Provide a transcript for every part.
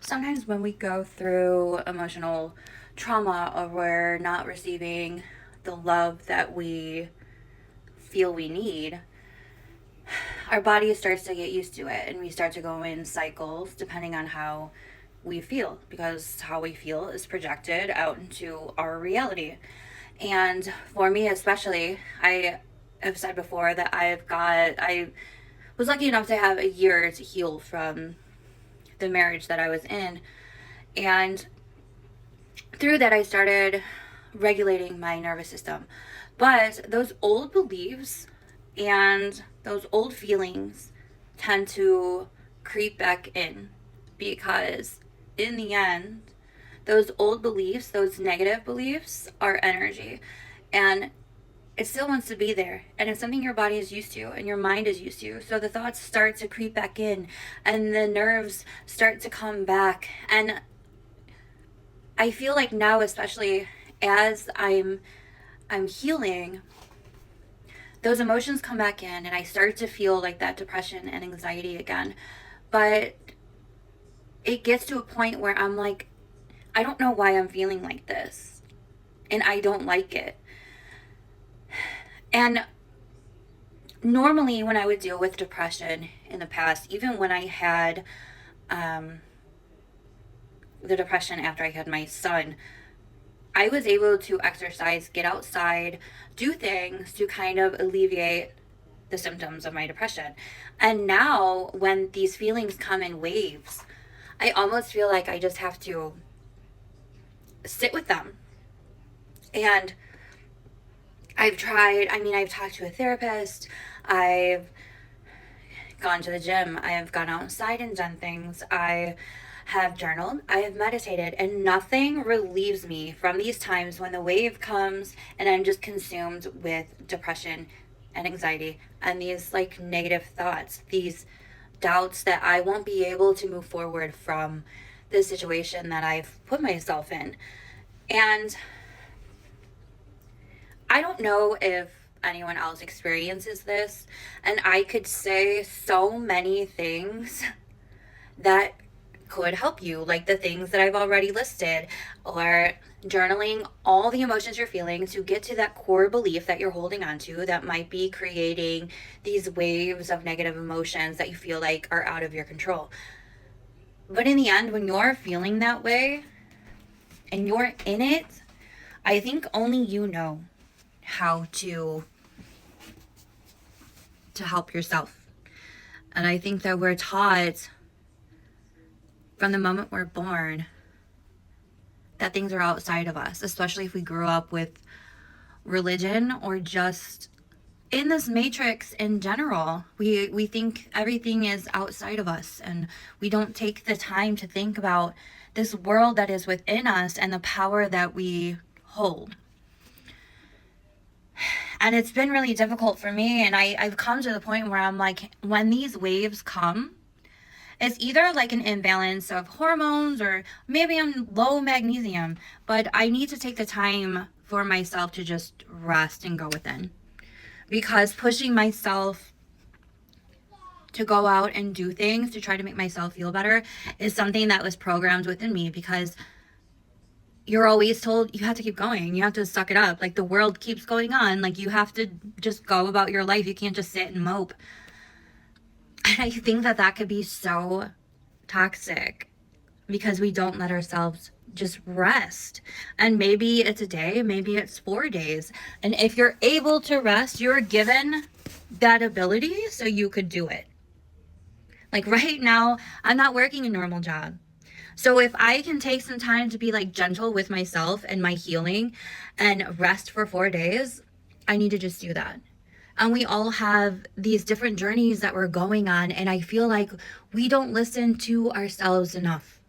Sometimes when we go through emotional trauma or we're not receiving the love that we feel we need, our body starts to get used to it and we start to go in cycles depending on how we feel, because how we feel is projected out into our reality. And for me especially, I have said before that I was lucky enough to have a year to heal from the marriage that I was in. And through that, I started regulating my nervous system. But those old beliefs and those old feelings tend to creep back in, because in the end, those old beliefs, those negative beliefs, are energy. And it still wants to be there. And it's something your body is used to and your mind is used to. So the thoughts start to creep back in and the nerves start to come back. And I feel like now, especially as I'm healing, those emotions come back in and I start to feel like that depression and anxiety again. But it gets to a point where I'm like, I don't know why I'm feeling like this. And I don't like it. And normally, when I would deal with depression in the past, even when I had um, the depression after I had my son, I was able to exercise, get outside, do things to kind of alleviate the symptoms of my depression. And now, when these feelings come in waves, I almost feel like I just have to sit with them. And I've talked to a therapist, I've gone to the gym, I have gone outside and done things, I have journaled, I have meditated, and nothing relieves me from these times when the wave comes and I'm just consumed with depression and anxiety and these like negative thoughts, these doubts that I won't be able to move forward from the situation that I've put myself in. And I don't know if anyone else experiences this, and I could say so many things that could help you, like the things that I've already listed, or journaling all the emotions you're feeling to get to that core belief that you're holding on to that might be creating these waves of negative emotions that you feel like are out of your control. But in the end, when you're feeling that way and you're in it, I think only you know how to help yourself. And I think that we're taught from the moment we're born that things are outside of us, especially if we grew up with religion or just in this matrix in general. We think everything is outside of us and we don't take the time to think about this world that is within us and the power that we hold. And it's been really difficult for me, and I've come to the point where I'm like, when these waves come, it's either like an imbalance of hormones or maybe I'm low magnesium, but I need to take the time for myself to just rest and go within. Because pushing myself to go out and do things to try to make myself feel better is something that was programmed within me, because you're always told you have to keep going. You have to suck it up. Like the world keeps going on. Like you have to just go about your life. You can't just sit and mope. And I think that that could be so toxic because we don't let ourselves just rest. And maybe it's a day, maybe it's 4 days. And if you're able to rest, you're given that ability so you could do it. Like right now, I'm not working a normal job. So if I can take some time to be like gentle with myself and my healing and rest for 4 days, I need to just do that. And we all have these different journeys that we're going on. And I feel like we don't listen to ourselves enough.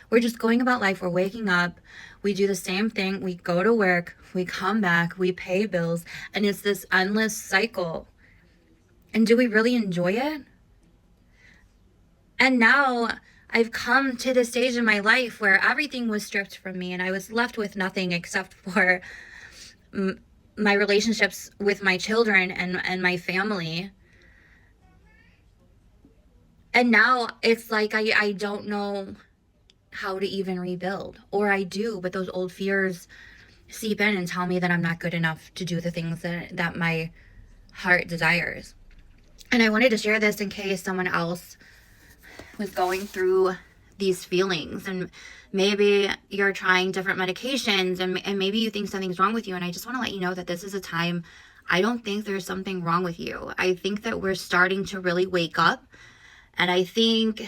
We're just going about life. We're waking up. We do the same thing. We go to work. We come back. We pay bills. And it's this endless cycle. And do we really enjoy it? And now I've come to the stage in my life where everything was stripped from me and I was left with nothing except for my relationships with my children and my family. And now it's like I don't know how to even rebuild. Or I do, but those old fears seep in and tell me that I'm not good enough to do the things that my heart desires. And I wanted to share this in case someone else was going through these feelings, and maybe you're trying different medications, and maybe you think something's wrong with you. And I just want to let you know that this is a time, I don't think there's something wrong with you. I think that we're starting to really wake up, and I think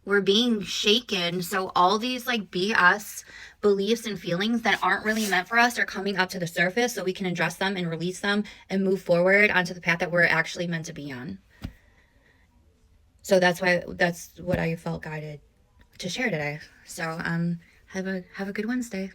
we're being shaken. So all these like BS beliefs and feelings that aren't really meant for us are coming up to the surface so we can address them and release them and move forward onto the path that we're actually meant to be on. So that's what I felt guided to share today. So have a good Wednesday.